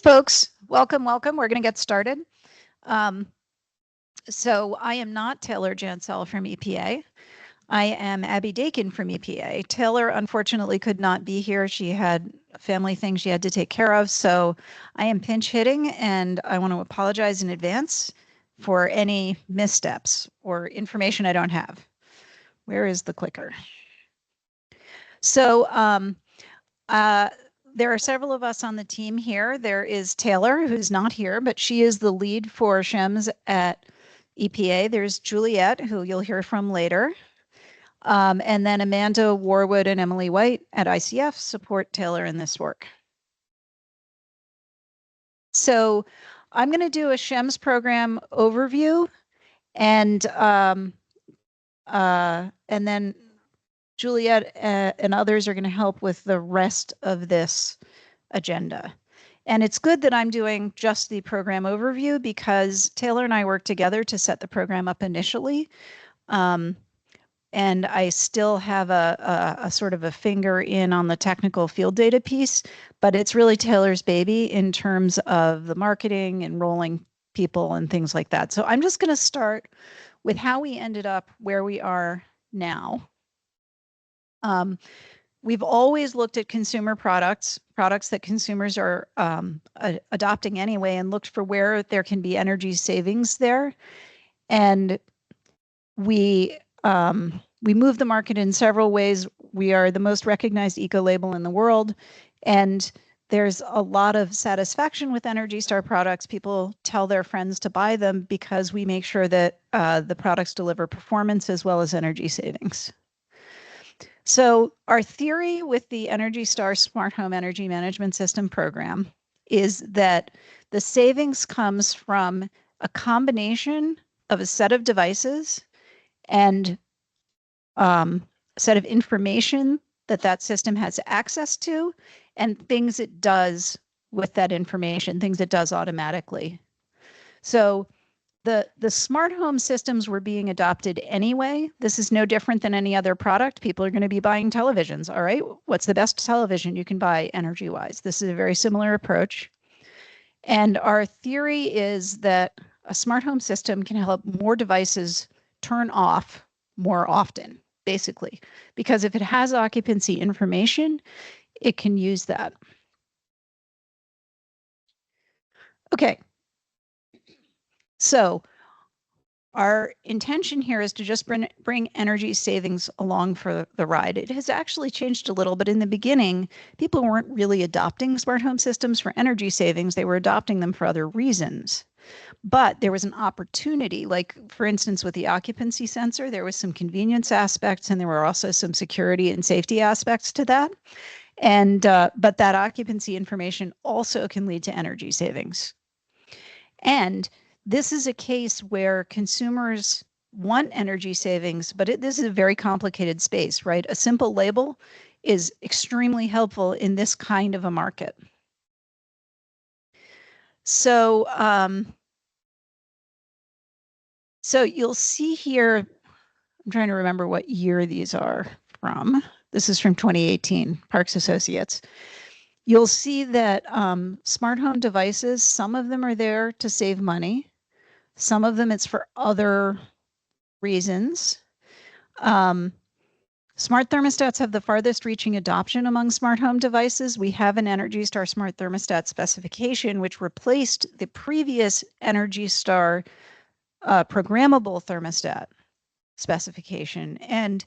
Folks, welcome, welcome. We're going to get started. So I am not Taylor Jansell from EPA. I am Abby Dakin from EPA. Taylor, unfortunately, could not be here. She had family things she had to take care of. So I am pinch hitting, and I want to apologize in advance for any missteps or information I don't have. Where is the clicker? So there are several of us on the team here. There is Taylor, who's not here, but she is the lead for SHEMS at EPA. There's Juliet, who you'll hear from later. And then Amanda Warwood and Emily White at ICF support Taylor in this work. So I'm going to do a SHEMS program overview, and then Juliet and others are going to help with the rest of this agenda. And it's good that I'm doing just the program overview because Taylor and I worked together to set the program up initially. And I still have a sort of a finger in on the technical field data piece, but it's really Taylor's baby in terms of the marketing, enrolling people and things like that. So I'm just going to start with how we ended up where we are now. We've always looked at consumer products that consumers are adopting anyway, and looked for where there can be energy savings there. And we move the market in several ways. We are the most recognized eco-label in the world, and there's a lot of satisfaction with Energy Star products. People tell their friends to buy them because we make sure that the products deliver performance as well as energy savings. So our theory with the Energy Star Smart Home Energy Management System program is that the savings comes from a combination of a set of devices and a set of information that system has access to, and things it does with that information, things it does automatically. So the smart home systems were being adopted anyway. This is no different than any other product. People are going to be buying televisions. All right, what's the best television you can buy energy-wise? This is a very similar approach. And our theory is that a smart home system can help more devices turn off more often, basically, because if it has occupancy information, it can use that. Okay. So our intention here is to just bring energy savings along for the ride. It has actually changed a little, but in the beginning, people weren't really adopting smart home systems for energy savings. They were adopting them for other reasons. But there was an opportunity, like for instance, with the occupancy sensor, there was some convenience aspects, and there were also some security and safety aspects to that. And but that occupancy information also can lead to energy savings. And this is a case where consumers want energy savings, but this is a very complicated space, right? A simple label is extremely helpful in this kind of a market. So, so you'll see here, I'm trying to remember what year these are from. This is from 2018, Parks Associates. You'll see that smart home devices, some of them are there to save money. Some of them it's for other reasons. Smart thermostats have the farthest reaching adoption among smart home devices. We have an Energy Star smart thermostat specification, which replaced the previous Energy Star programmable thermostat specification. And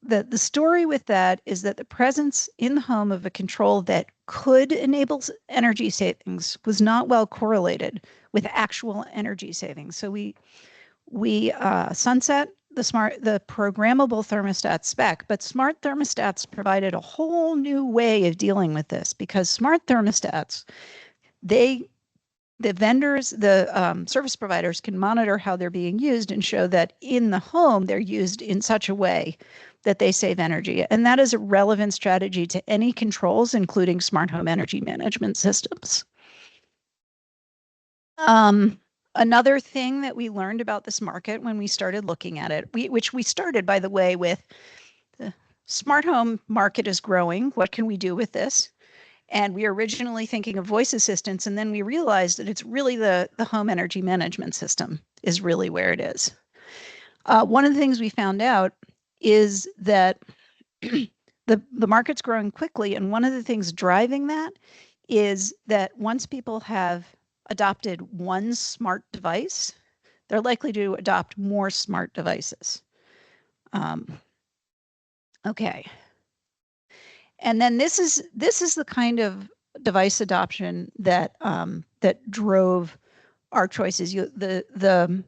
the story with that is that the presence in the home of a control that could enable energy savings was not well correlated with actual energy savings. So we sunset the programmable thermostat spec, but smart thermostats provided a whole new way of dealing with this, because smart thermostats, the vendors, the service providers can monitor how they're being used and show that in the home they're used in such a way that they save energy. And that is a relevant strategy to any controls, including smart home energy management systems. Another thing that we learned about this market when we started looking at it, which we started, by the way, with the smart home market is growing. What can we do with this? And we were originally thinking of voice assistants, and then we realized that it's really the home energy management system is really where it is. One of the things we found out is that the market's growing quickly, and one of the things driving that is that once people have adopted one smart device, they're likely to adopt more smart devices. Okay. And then this is the kind of device adoption that that drove our choices. The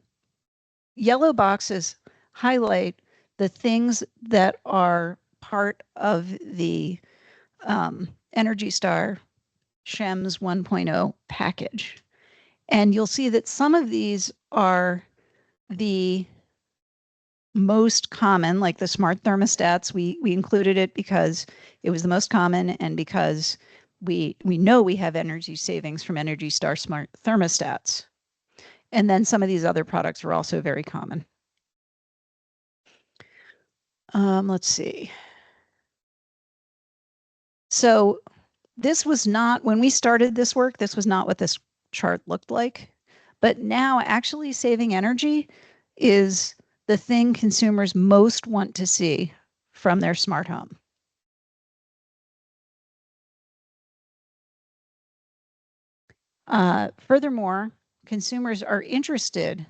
yellow boxes highlight the things that are part of the Energy Star SHEMS 1.0 package. And you'll see that some of these are the most common, like the smart thermostats. We included it because it was the most common and because we know we have energy savings from Energy Star smart thermostats. And then some of these other products are also very common. Let's see. So this was not, when we started this work, this was not what this chart looked like. But now actually saving energy is the thing consumers most want to see from their smart home. Furthermore, consumers are interested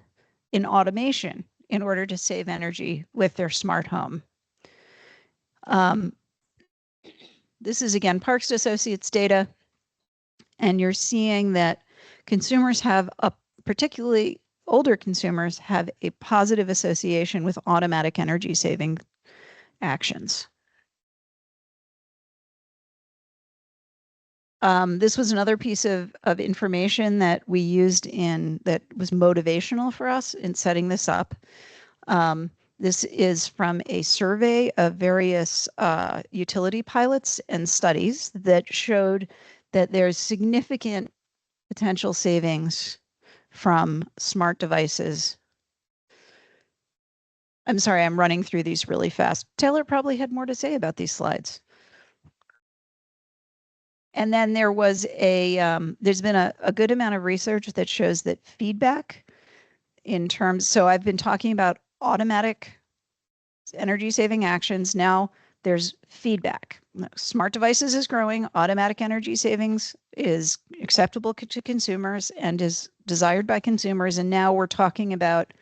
in automation in order to save energy with their smart home. This is again Parks Associates data, and you're seeing that consumers have particularly older consumers have a positive association with automatic energy saving actions. This was another piece of information that we used that was motivational for us in setting this up. This is from a survey of various utility pilots and studies that showed that there's significant potential savings from smart devices. I'm sorry, I'm running through these really fast. Taylor probably had more to say about these slides. And then there was there's been a good amount of research that shows that feedback so I've been talking about automatic energy saving actions. Now there's feedback. Smart devices is growing, automatic energy savings is acceptable to consumers and is desired by consumers. And now we're talking about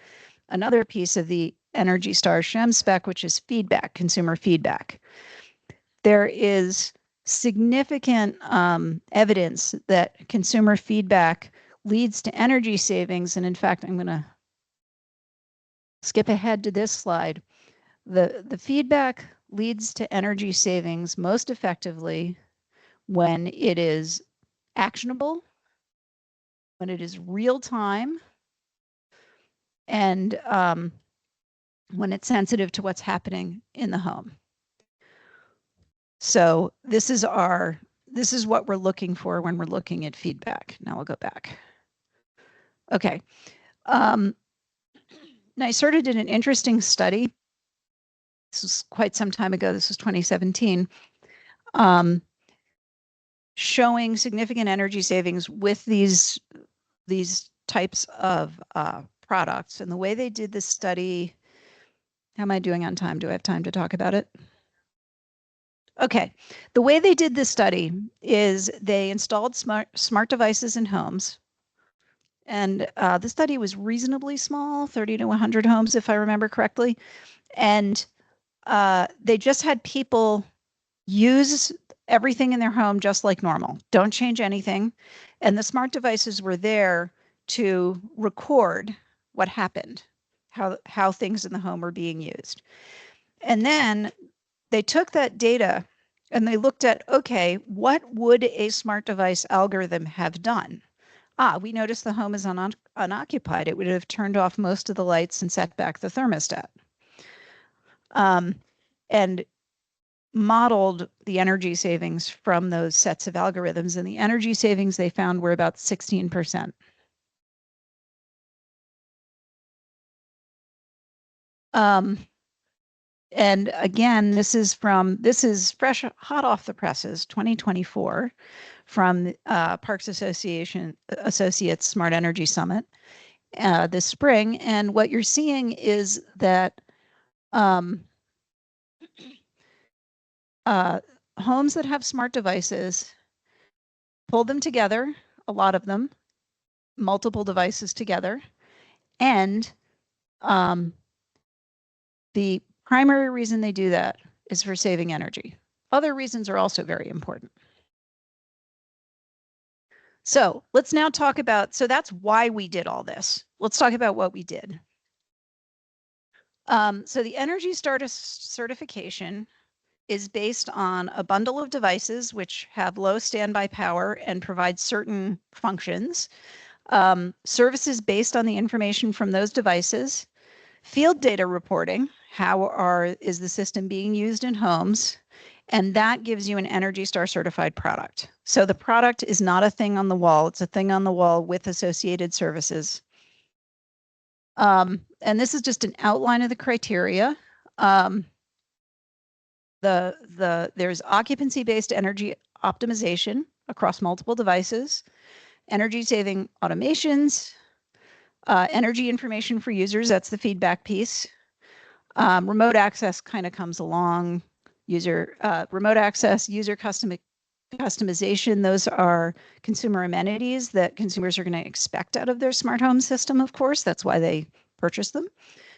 another piece of the Energy Star SHEMS spec, which is feedback, consumer feedback. There is significant evidence that consumer feedback leads to energy savings. And in fact, I'm going to skip ahead to this slide. The feedback leads to energy savings most effectively when it is actionable, when it is real time, and when it's sensitive to what's happening in the home. So this is what we're looking for when we're looking at feedback. Now I'll go back. Okay. Now I sort of did an interesting study. This was quite some time ago. This was 2017. Showing significant energy savings with these types of products. And the way they did this study, how am I doing on time? Do I have time to talk about it? Okay. The way they did this study is they installed smart devices in homes. And the study was reasonably small, 30 to 100 homes, if I remember correctly. And they just had people use everything in their home just like normal. Don't change anything. And the smart devices were there to record what happened, how things in the home were being used. And then they took that data and they looked at, okay, what would a smart device algorithm have done? We noticed the home is unoccupied. It would have turned off most of the lights and set back the thermostat. And modeled the energy savings from those sets of algorithms, and the energy savings they found were about 16%. And again, this is fresh, hot off the presses, 2024, from Parks Associates Smart Energy Summit this spring. And what you're seeing is that um, homes that have smart devices, pull them together, a lot of them, multiple devices together, and um, the primary reason they do that is for saving energy. Other reasons are also very important. So let's now talk about, so that's why we did all this. Let's talk about what we did. So the Energy Star certification is based on a bundle of devices which have low standby power and provide certain functions, services based on the information from those devices, field data reporting, is the system being used in homes, and that gives you an Energy Star certified product. So the product is not a thing on the wall, it's a thing on the wall with associated services. And this is just an outline of the criteria. There's occupancy-based energy optimization across multiple devices, energy saving automations, energy information for users, that's the feedback piece. Remote access kind of comes along. Remote access, user customization, those are consumer amenities that consumers are going to expect out of their smart home system, of course. That's why they purchase them.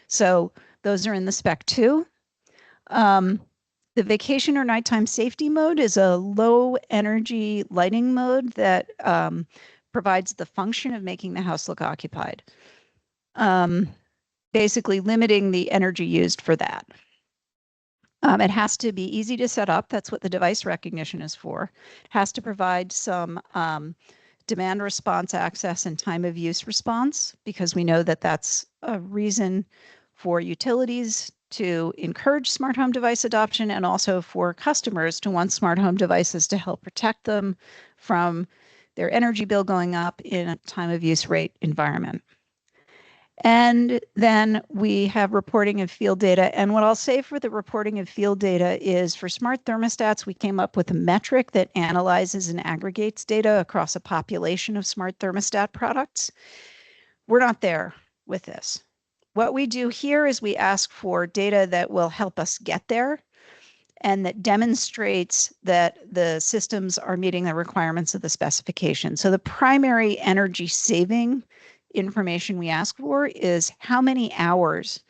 So those are in the spec too. The vacation or nighttime safety mode is a low energy lighting mode that provides the function of making the house look occupied. Basically limiting the energy used for that. It has to be easy to set up. That's what the device recognition is for. It has to provide some demand response access and time of use response, because we know that that's a reason for utilities to encourage smart home device adoption, and also for customers to want smart home devices to help protect them from their energy bill going up in a time of use rate environment. And then we have reporting of field data. And what I'll say for the reporting of field data is, for smart thermostats, we came up with a metric that analyzes and aggregates data across a population of smart thermostat products. We're not there with this. What we do here is we ask for data that will help us get there and that demonstrates that the systems are meeting the requirements of the specification. So the primary energy saving information we ask for is how many hours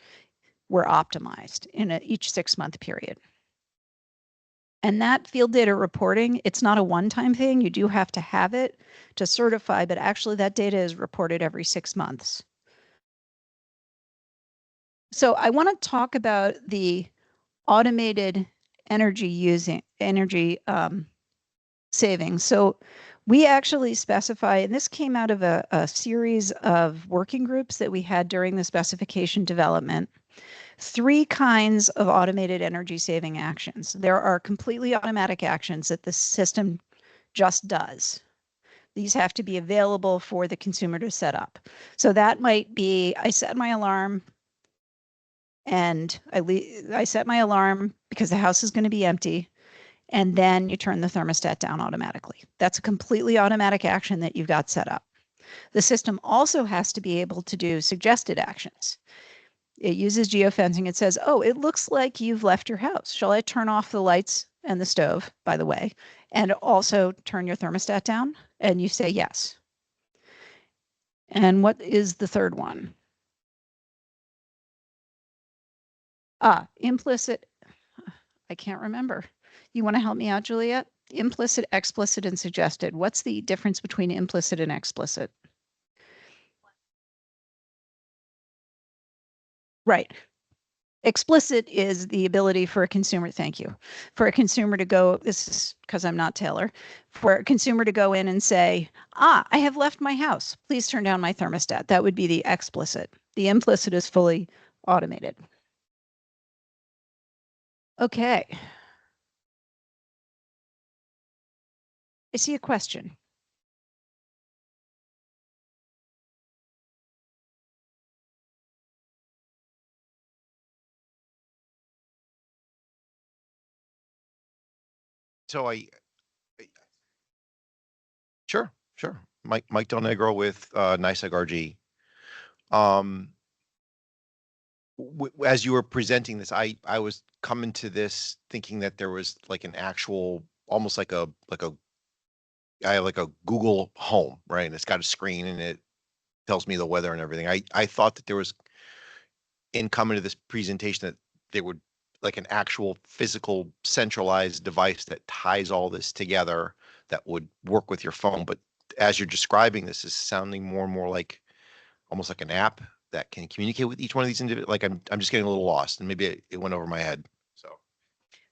were optimized in each 6-month period. And that field data reporting, it's not a one-time thing. You do have to have it to certify, but actually that data is reported every 6 months. So I want to talk about the automated energy savings. So we actually specify, and this came out of a series of working groups that we had during the specification development, 3 kinds of automated energy saving actions. There are completely automatic actions that the system just does. These have to be available for the consumer to set up. So that might be, I set my alarm and I set my alarm because the house is going to be empty, and then you turn the thermostat down automatically. That's a completely automatic action that you've got set up. The system also has to be able to do suggested actions. It uses geofencing. It says, oh, it looks like you've left your house. Shall I turn off the lights and the stove, by the way, and also turn your thermostat down? And you say yes. And what is the third one? Implicit. I can't remember. You want to help me out, Juliet? Implicit, explicit, and suggested. What's the difference between implicit and explicit? Right. Explicit is the ability for a consumer, thank you, for a consumer to go, this is because I'm not Taylor, for a consumer to go in and say, I have left my house. Please turn down my thermostat. That would be the explicit. The implicit is fully automated. Okay. I see a question. So sure. Mike Del Negro with NYSEG RG. As you were presenting this, I was coming to this thinking that there was like an actual, almost like a Google Home, right? And it's got a screen and it tells me the weather and everything. I thought that there was, in coming to this presentation, that there would like an actual physical centralized device that ties all this together that would work with your phone. But as you're describing this, is sounding more and more like almost like an app that can communicate with each one of these individuals. Like I'm just getting a little lost, and maybe it went over my head. So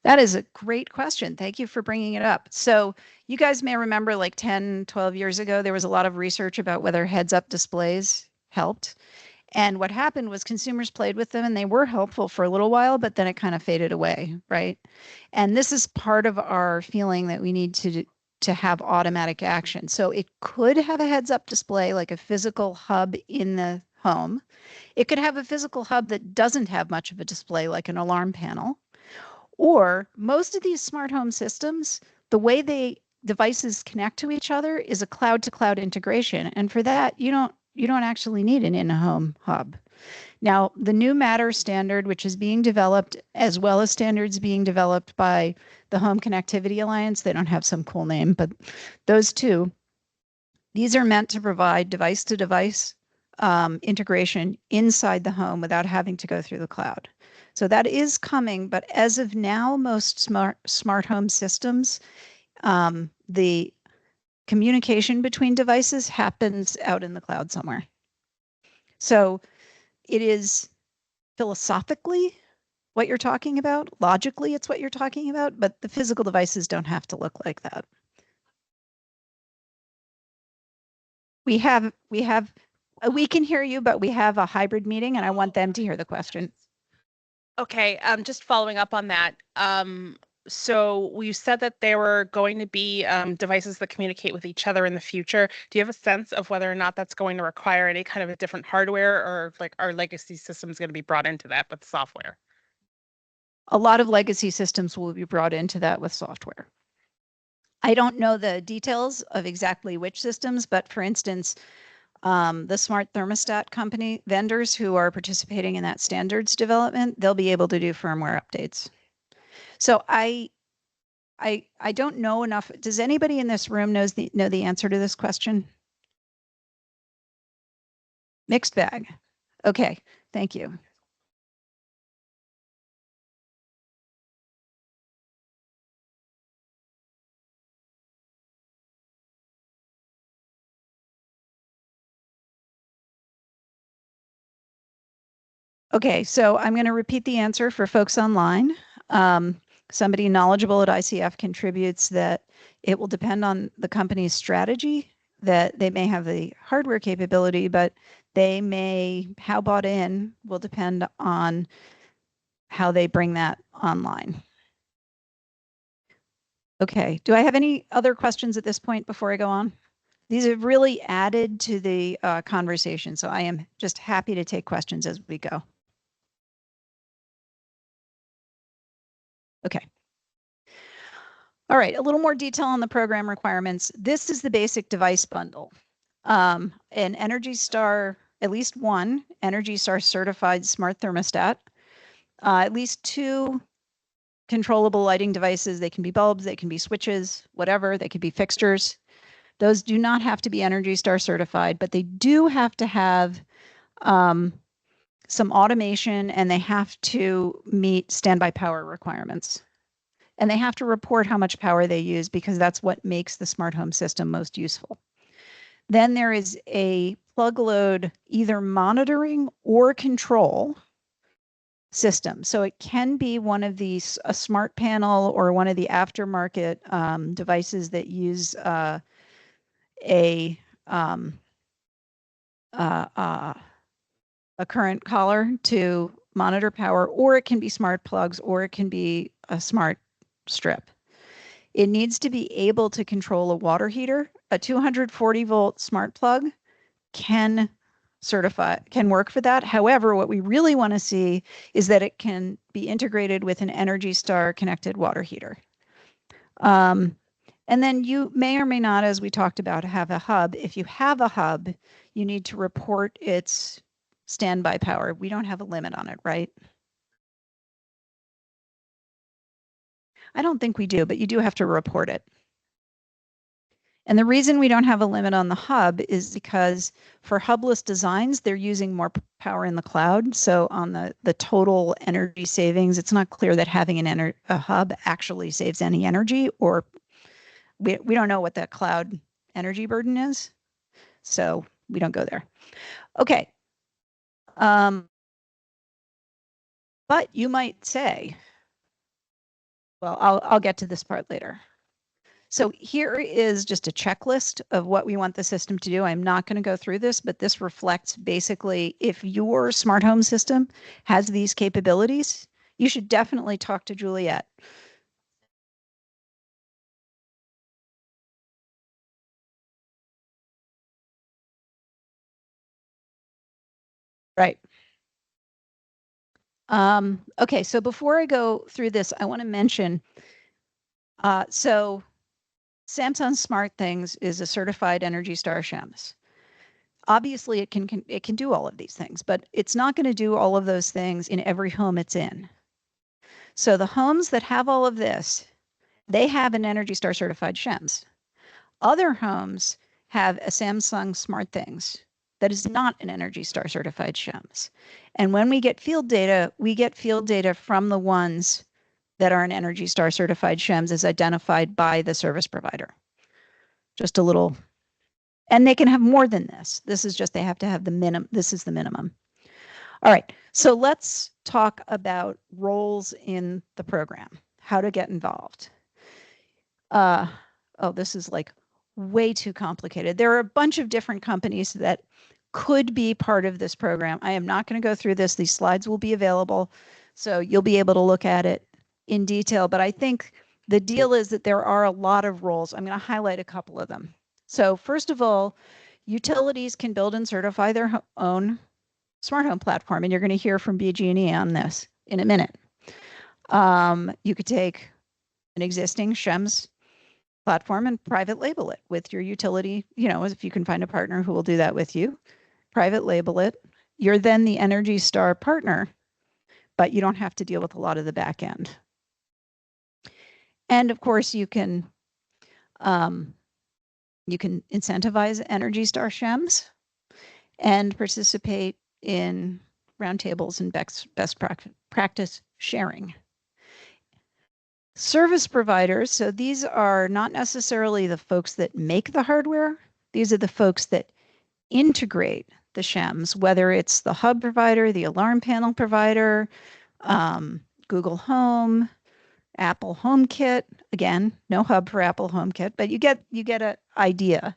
That is a great question. Thank you for bringing it up. So you guys may remember like 10, 12 years ago, there was a lot of research about whether heads-up displays helped. And what happened was consumers played with them and they were helpful for a little while, but then it kind of faded away, right? And this is part of our feeling that we need to have automatic action. So it could have a heads-up display, like a physical hub in the home. It could have a physical hub that doesn't have much of a display, like an alarm panel. Or most of these smart home systems, the way devices connect to each other is a cloud-to-cloud integration. And for that, you don't actually need an in-home hub. Now, the new Matter standard, which is being developed, as well as standards being developed by the Home Connectivity Alliance, they don't have some cool name, but those two, these are meant to provide device-to-device integration inside the home without having to go through the cloud. So that is coming, but as of now, most smart home systems, the communication between devices happens out in the cloud somewhere. So it is philosophically what you're talking about. Logically, it's what you're talking about, but the physical devices don't have to look like that. We can hear you, but we have a hybrid meeting and I want them to hear the question. Okay, just following up on that. So we said that there were going to be devices that communicate with each other in the future. Do you have a sense of whether or not that's going to require any kind of a different hardware, or like our legacy systems going to be brought into that with software? A lot of legacy systems will be brought into that with software. I don't know the details of exactly which systems, but for instance, the smart thermostat company vendors who are participating in that standards development, they'll be able to do firmware updates. So I don't know enough. Does anybody in this room know the answer to this question? Mixed bag. Okay, thank you. Okay, so I'm going to repeat the answer for folks online. Somebody knowledgeable at ICF contributes that it will depend on the company's strategy, that they may have the hardware capability, but how bought in will depend on how they bring that online. Okay, do I have any other questions at this point before I go on? These have really added to the conversation, so I am just happy to take questions as we go. Okay. All right, a little more detail on the program requirements. This is the basic device bundle. An Energy Star, at least one Energy Star certified smart thermostat, at least two controllable lighting devices. They can be bulbs, they can be switches, whatever, they could be fixtures. Those do not have to be Energy Star certified, but they do have to have some automation and they have to meet standby power requirements. And they have to report how much power they use because that's what makes the smart home system most useful. Then there is a plug load either monitoring or control system. So it can be one of these, a smart panel or one of the aftermarket devices that use a current collar to monitor power, or it can be smart plugs, or it can be a smart strip. It needs to be able to control a water heater. A 240 volt smart plug can work for that. However, what we really want to see is that it can be integrated with an Energy Star connected water heater. And then you may or may not, as we talked about, have a hub. If you have a hub, you need to report its standby power. We don't have a limit on it, right? I don't think we do, but you do have to report it. And the reason we don't have a limit on the hub is because for hubless designs, they're using more power in the cloud. So on the total energy savings, it's not clear that having a hub actually saves any energy, or we don't know what that cloud energy burden is. So we don't go there. Okay. But you might say, well, I'll get to this part later. So here is just a checklist of what we want the system to do. I'm not going to go through this, but this reflects basically if your smart home system has these capabilities, you should definitely talk to Juliet. Right. Okay, so before I go through this, I want to mention, so Samsung SmartThings is a certified Energy Star SHEMS. Obviously, it can do all of these things, but it's not going to do all of those things in every home it's in. So the homes that have all of this, they have an Energy Star certified SHEMS. Other homes have a Samsung SmartThings that is not an Energy Star certified SHEMS. And when we get field data from the ones that are an Energy Star certified SHEMS as identified by the service provider. Just a little, and they can have more than this. This is just, they have to have the minimum. This is the minimum. All right, so let's talk about roles in the program, how to get involved. Oh, this is like way too complicated. There are a bunch of different companies that could be part of this program. I am not going to go through this. These slides will be available, so you'll be able to look at it in detail. But I think the deal is that there are a lot of roles. I'm going to highlight a couple of them. So first of all, utilities can build and certify their own smart home platform, and you're going to hear from BG&E on this in a minute. You could take an existing SHEMS platform and private label it with your utility, you know, if you can find a partner who will do that with you, private label it. You're then the Energy Star partner, but you don't have to deal with a lot of the back end. And of course, you can incentivize Energy Star SHEMS and participate in roundtables and best practice sharing. Service providers, so these are not necessarily the folks that make the hardware. These are the folks that integrate the SHEMS, whether it's the hub provider, the alarm panel provider, Google Home, Apple HomeKit. Again, no hub for Apple HomeKit, but you get an idea.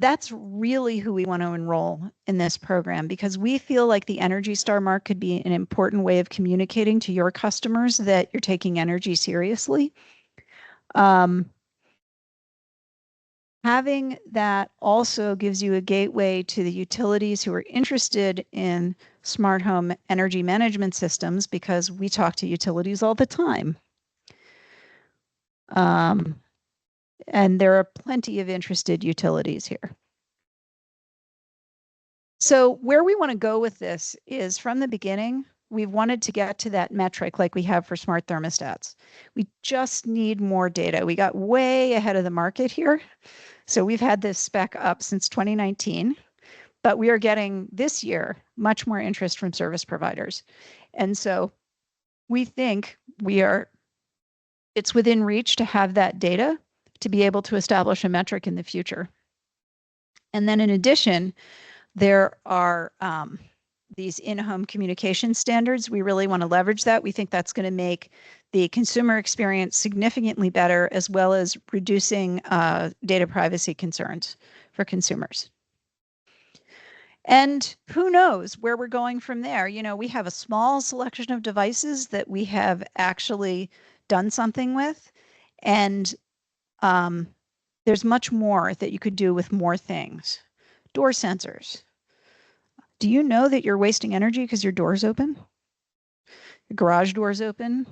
That's really who we want to enroll in this program, because we feel like the Energy Star mark could be an important way of communicating to your customers that you're taking energy seriously. Having that also gives you a gateway to the utilities who are interested in smart home energy management systems, because we talk to utilities all the time. And there are plenty of interested utilities here. So where we want to go with this is, from the beginning, we've wanted to get to that metric like we have for smart thermostats. We just need more data. We got way ahead of the market here. So we've had this spec up since 2019, but we are getting this year much more interest from service providers. And so we think it's within reach to have that data to be able to establish a metric in the future. And then in addition, there are these in-home communication standards. We really want to leverage that. We think that's going to make the consumer experience significantly better, as well as reducing data privacy concerns for consumers. And who knows where we're going from there. You know, we have a small selection of devices that we have actually done something with, and there's much more that you could do with more things. Door sensors. Do you know that you're wasting energy because your door's open? Your garage door's open?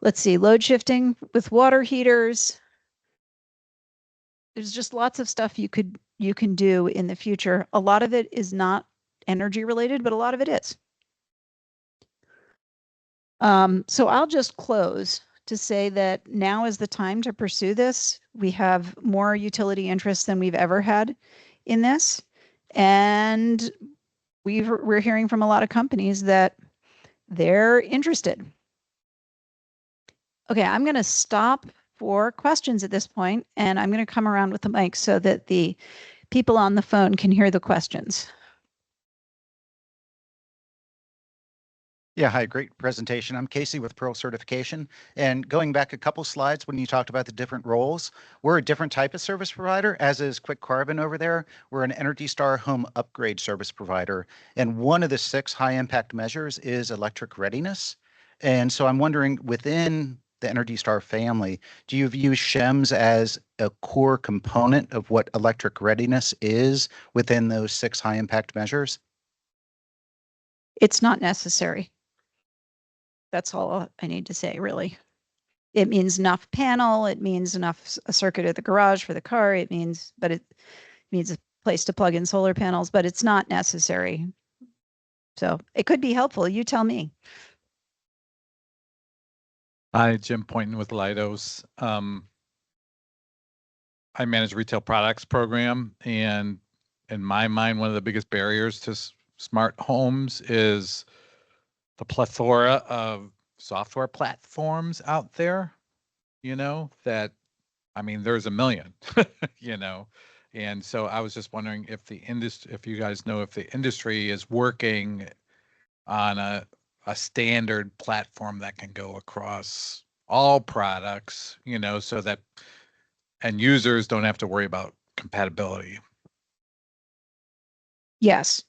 Let's see, load shifting with water heaters. There's just lots of stuff you can do in the future. A lot of it is not energy related, but a lot of it is. So I'll just close to say that now is the time to pursue this. We have more utility interest than we've ever had in this. And we're hearing from a lot of companies that they're interested. Okay, I'm going to stop for questions at this point, and I'm going to come around with the mic so that the people on the phone can hear the questions. Yeah, hi, great presentation. I'm Casey with Pearl Certification. And going back a couple slides when you talked about the different roles, we're a different type of service provider, as is Quick Carbon over there. We're an Energy Star home upgrade service provider. And one of the 6 high impact measures is electric readiness. And so I'm wondering, within the Energy Star family, do you view SHEMS as a core component of what electric readiness is within those 6 high impact measures? It's not necessary. That's all I need to say, really. It means enough panel. It means enough a circuit at the garage for the car. It means a place to plug in solar panels, but it's not necessary. So it could be helpful. You tell me. Hi, Jim Poynton with Leidos. I manage retail products program, and in my mind, one of the biggest barriers to smart homes is the plethora of software platforms out there, that, I mean, there's a million, and so I was just wondering if if you guys know if the industry is working on a standard platform that can go across all products, so that end users don't have to worry about compatibility. Yes.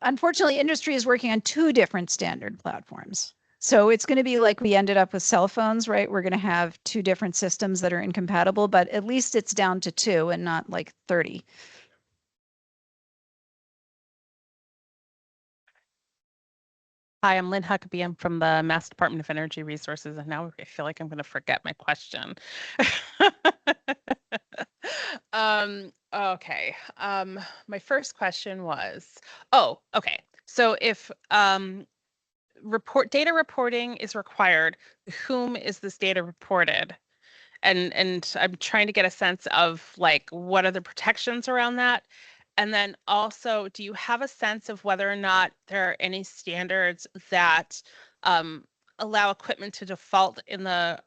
Unfortunately, industry is working on 2 different standard platforms. So it's going to be like we ended up with cell phones, right? We're going to have 2 different systems that are incompatible, but at least it's down to 2 and not like 30. Hi, I'm Lynn Huckabee. I'm from the Mass Department of Energy Resources, and now I feel like I'm going to forget my question. Okay. My first question was, okay. So if data reporting is required, to whom is this data reported? And I'm trying to get a sense of like what are the protections around that? And then also, do you have a sense of whether or not there are any standards that allow equipment to default in the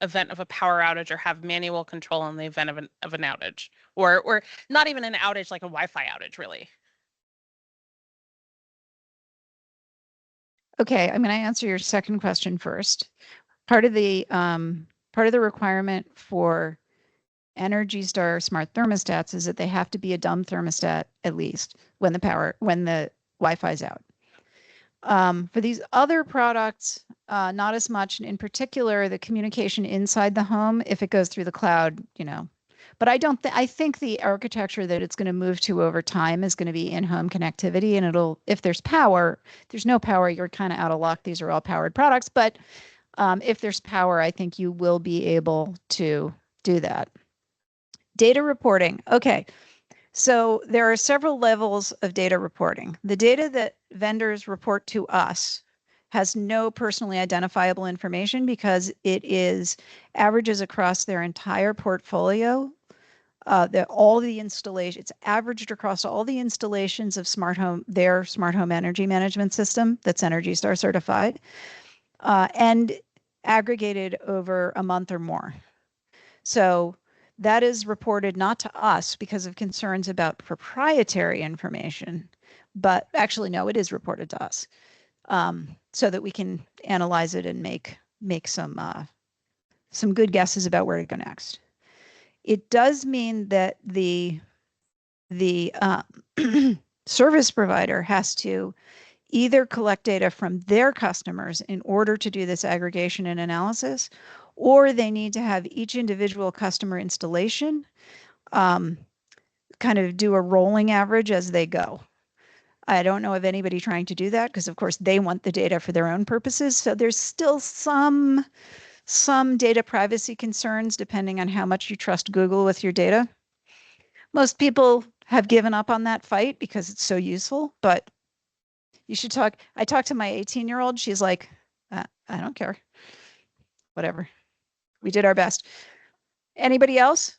event of a power outage or have manual control in the event of an outage, or not even an outage, like a Wi-Fi outage, really? Okay, I'm going to answer your second question first. Part of the requirement for Energy Star smart thermostats is that they have to be a dumb thermostat at least when the Wi-Fi is out. For these other products, not as much. And in particular, the communication inside the home, if it goes through the cloud, But I think the architecture that it's going to move to over time is going to be in-home connectivity, and if there's no power, you're kind of out of luck. These are all powered products, but if there's power, I think you will be able to do that. Data reporting. Okay. So there are several levels of data reporting. The data that vendors report to us has no personally identifiable information because it is averages across their entire portfolio. It's averaged across all the installations of their smart home energy management system that's Energy Star certified, and aggregated over a month or more. So that is reported not to us because of concerns about proprietary information, but actually, no, it is reported to us, so that we can analyze it and make some good guesses about where to go next. It does mean that the service provider has to either collect data from their customers in order to do this aggregation and analysis, or they need to have each individual customer installation kind of do a rolling average as they go. I don't know of anybody trying to do that because, of course, they want the data for their own purposes. So there's still some data privacy concerns depending on how much you trust Google with your data. Most people have given up on that fight because it's so useful, but you should talk. I talked to my 18-year-old. She's like, I don't care. Whatever. We did our best. Anybody else?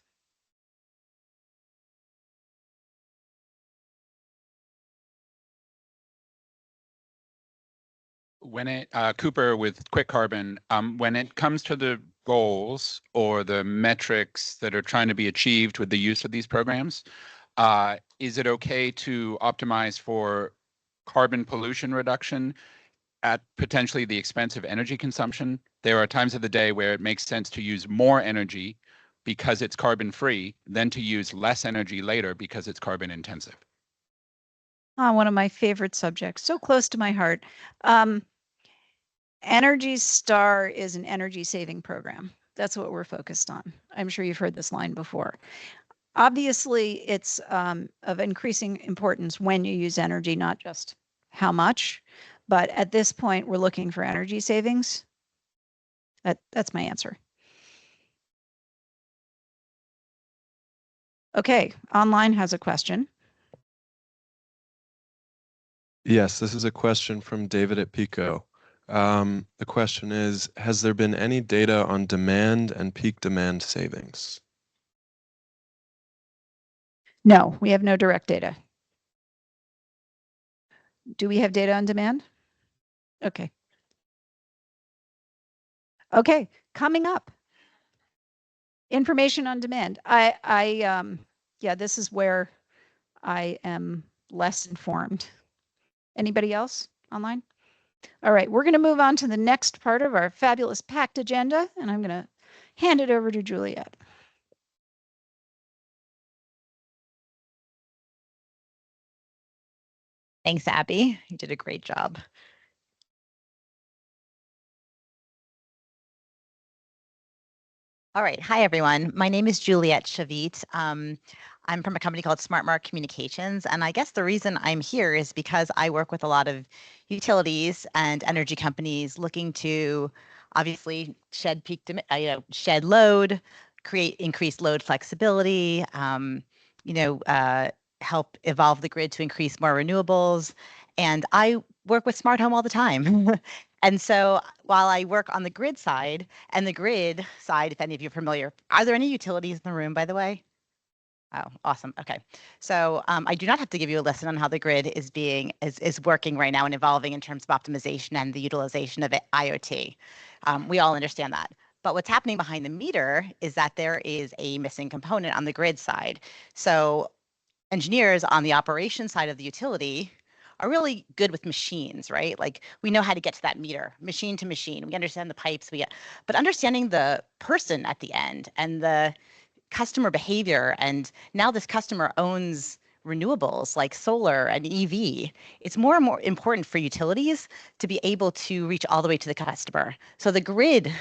When it, Cooper with Quick Carbon, when it comes to the goals or the metrics that are trying to be achieved with the use of these programs, is it okay to optimize for carbon pollution reduction at potentially the expense of energy consumption? There are times of the day where it makes sense to use more energy because it's carbon free than to use less energy later because it's carbon intensive. One of my favorite subjects, so close to my heart. Energy Star is an energy saving program. That's what we're focused on. I'm sure you've heard this line before. Obviously, it's of increasing importance when you use energy, not just how much. But at this point, we're looking for energy savings. That's my answer. Okay, online has a question. Yes, this is a question from David at Pico. The question is, has there been any data on demand and peak demand savings? No, we have no direct data. Do we have data on demand? Okay. Okay, coming up. Information on demand. Yeah, this is where I am less informed. Anybody else online? All right, we're going to move on to the next part of our fabulous packed agenda, and I'm going to hand it over to Juliet. Thanks, Abby. You did a great job. All right. Hi, everyone. My name is Juliet Shavit. I'm from a company called SmartMark Communications. And I guess the reason I'm here is because I work with a lot of utilities and energy companies looking to obviously shed shed load, create increased load flexibility, help evolve the grid to increase more renewables. And I work with smart home all the time. And so while I work on the grid side and the grid side, if any of you are familiar, are there any utilities in the room, by the way? Oh, awesome. Okay. So I do not have to give you a lesson on how the grid is working right now and evolving in terms of optimization and the utilization of IoT. We all understand that. But what's happening behind the meter is that there is a missing component on the grid side. So engineers on the operation side of the utility are really good with machines, right? Like we know how to get to that meter, machine to machine. We understand the pipes, but understanding the person at the end and the customer behavior, and now this customer owns renewables like solar and EV, it's more and more important for utilities to be able to reach all the way to the customer. So the grid,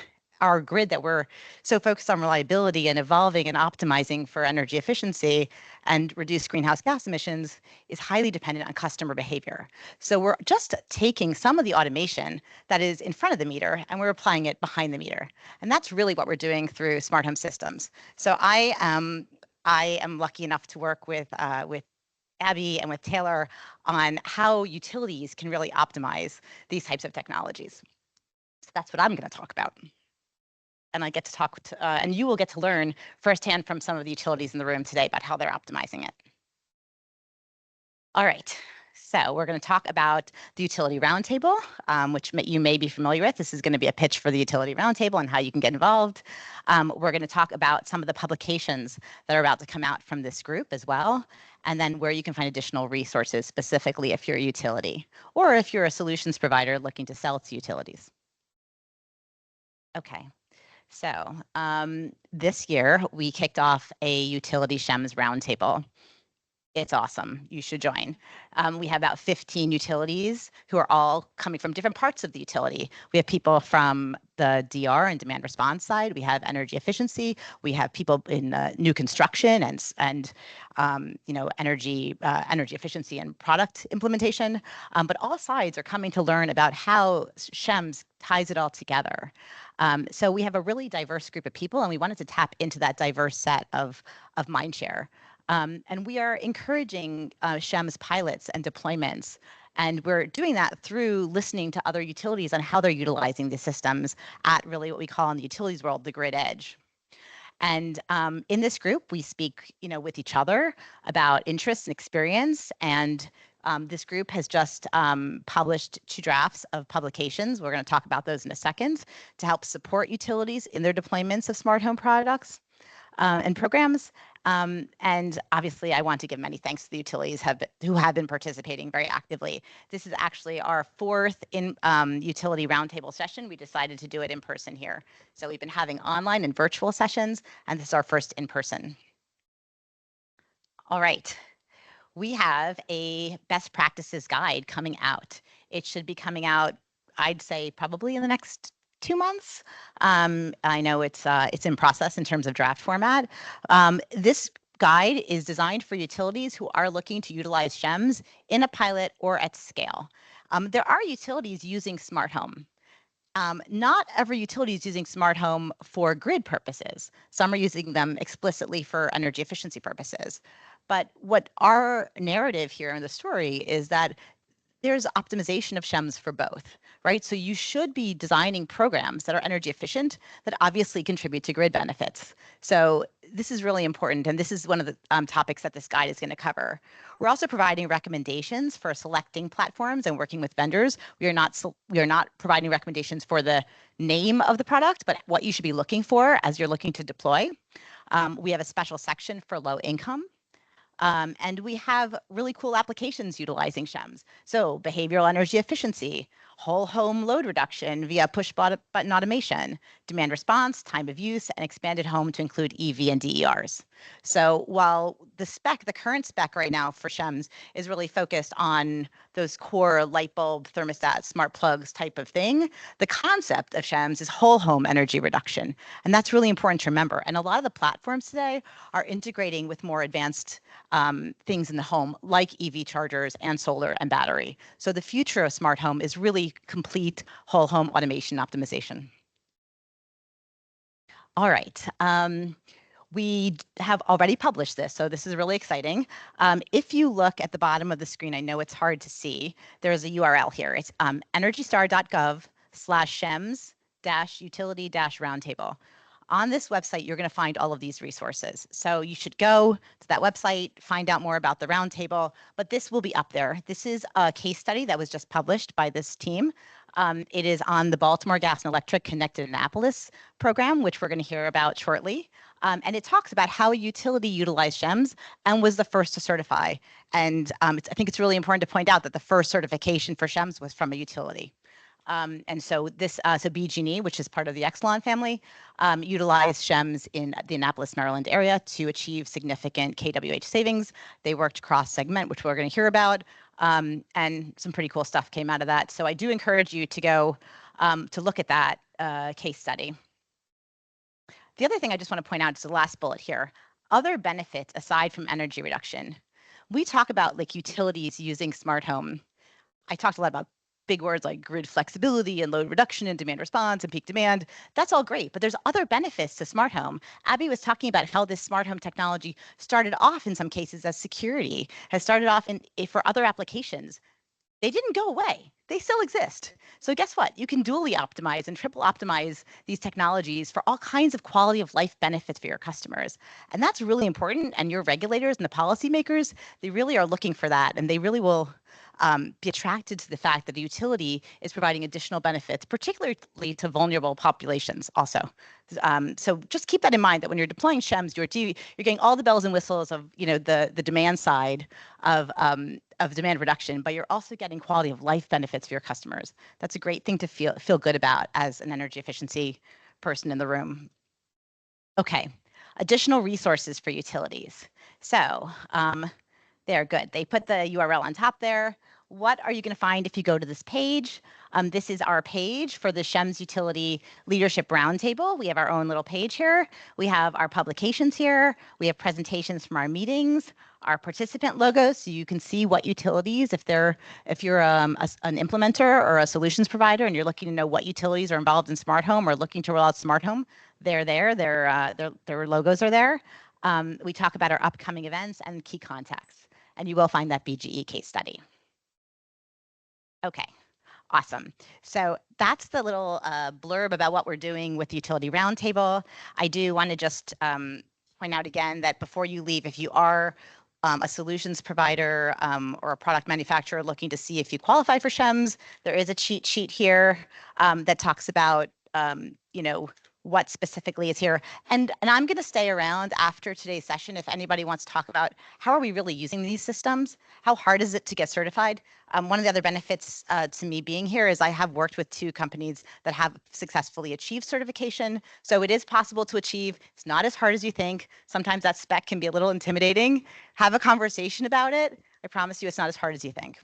our grid that we're so focused on reliability and evolving and optimizing for energy efficiency and reduce greenhouse gas emissions, is highly dependent on customer behavior. So we're just taking some of the automation that is in front of the meter and we're applying it behind the meter. And that's really what we're doing through smart home systems. So I am lucky enough to work with Abby and with Taylor on how utilities can really optimize these types of technologies. So that's what I'm going to talk about. And I get to talk to, and you will get to learn firsthand from some of the utilities in the room today about how they're optimizing it. All right, so we're going to talk about the Utility Roundtable, which you may be familiar with. This is going to be a pitch for the Utility Roundtable and how you can get involved. We're going to talk about some of the publications that are about to come out from this group as well, and then where you can find additional resources specifically if you're a utility or if you're a solutions provider looking to sell to utilities. Okay. So this year, we kicked off a utility SHEMS roundtable. It's awesome. You should join. We have about 15 utilities who are all coming from different parts of the utility. We have people from the DR and demand response side. We have energy efficiency. We have people in new construction and energy efficiency and product implementation. But all sides are coming to learn about how SHEMS ties it all together. So we have a really diverse group of people, and we wanted to tap into that diverse set of mind share. And we are encouraging SHEMS pilots and deployments. And we're doing that through listening to other utilities on how they're utilizing the systems at really what we call in the utilities world, the grid edge. And in this group, we speak, with each other about interests and experience. And this group has just published 2 drafts of publications. We're going to talk about those in a second to help support utilities in their deployments of smart home products and programs. And obviously, I want to give many thanks to the utilities who have been participating very actively. This is actually our 4th utility roundtable session. We decided to do it in person here. So we've been having online and virtual sessions, and this is our first in person. All right. We have a best practices guide coming out. It should be coming out, I'd say, probably in the next 2 months. I know it's in process in terms of draft format. This guide is designed for utilities who are looking to utilize SHEMS in a pilot or at scale. There are utilities using smart home. Not every utility is using smart home for grid purposes. Some are using them explicitly for energy efficiency purposes. But what our narrative here in the story is that there's optimization of SHEMS for both, right? So you should be designing programs that are energy efficient that obviously contribute to grid benefits. So this is really important, and this is one of the topics that this guide is going to cover. We're also providing recommendations for selecting platforms and working with vendors. We are not providing recommendations for the name of the product, but what you should be looking for as you're looking to deploy. We have a special section for low income. And we have really cool applications utilizing SHEMS. So behavioral energy efficiency, whole home load reduction via push button automation, demand response, time of use, and expanded home to include EV and DERs. So while the current spec right now for SHEMS is really focused on those core light bulb, thermostat, smart plugs type of thing, the concept of SHEMS is whole home energy reduction. And that's really important to remember. And a lot of the platforms today are integrating with more advanced things in the home, like EV chargers and solar and battery. So the future of smart home is really complete whole home automation optimization. All right. We have already published this, so this is really exciting. If you look at the bottom of the screen, I know it's hard to see, there's a URL here. It's energystar.gov/shems-utility-roundtable. On this website, you're going to find all of these resources. So you should go to that website, find out more about the roundtable, but this will be up there. This is a case study that was just published by this team. It is on the Baltimore Gas and Electric Connected Annapolis program, which we're going to hear about shortly. And it talks about how a utility utilized SHEMS and was the first to certify. And I think it's really important to point out that the first certification for SHEMS was from a utility. And so this, BG&E, which is part of the Exelon family, utilized SHEMS in the Annapolis, Maryland area to achieve significant kWh savings. They worked cross-segment, which we're going to hear about, and some pretty cool stuff came out of that. So I do encourage you to go to look at that case study. The other thing I just want to point out is the last bullet here. Other benefits aside from energy reduction. We talk about like utilities using smart home. I talked a lot about big words like grid flexibility and load reduction and demand response and peak demand. That's all great, but there's other benefits to smart home. Abby was talking about how this smart home technology started off in some cases as security, has started off for other applications. They didn't go away. They still exist. So guess what? You can dually optimize and triple optimize these technologies for all kinds of quality of life benefits for your customers. And that's really important. And your regulators and the policymakers, they really are looking for that. And they really will be attracted to the fact that the utility is providing additional benefits, particularly to vulnerable populations also. So just keep that in mind that when you're deploying SHEMS, you're getting all the bells and whistles of the demand side of demand reduction, but you're also getting quality of life benefits for your customers. That's a great thing to feel good about as an energy efficiency person in the room. Okay, additional resources for utilities. So There, good. They put the URL on top there. What are you going to find if you go to this page? This is our page for the SHEMS Utility Leadership Roundtable. We have our own little page here. We have our publications here. We have presentations from our meetings, our participant logos, so you can see what utilities, if you're an implementer or a solutions provider and you're looking to know what utilities are involved in smart home or looking to roll out smart home, they're there. Their logos are there. We talk about our upcoming events and key contacts, and you will find that BGE case study. Okay, awesome. So that's the little blurb about what we're doing with the Utility Roundtable. I do want to just point out again that before you leave, if you are a solutions provider or a product manufacturer looking to see if you qualify for SHEMS, there is a cheat sheet here that talks about, what specifically is here. And I'm going to stay around after today's session if anybody wants to talk about how are we really using these systems? How hard is it to get certified? One of the other benefits to me being here is I have worked with 2 companies that have successfully achieved certification. So it is possible to achieve. It's not as hard as you think. Sometimes that spec can be a little intimidating. Have a conversation about it. I promise you it's not as hard as you think.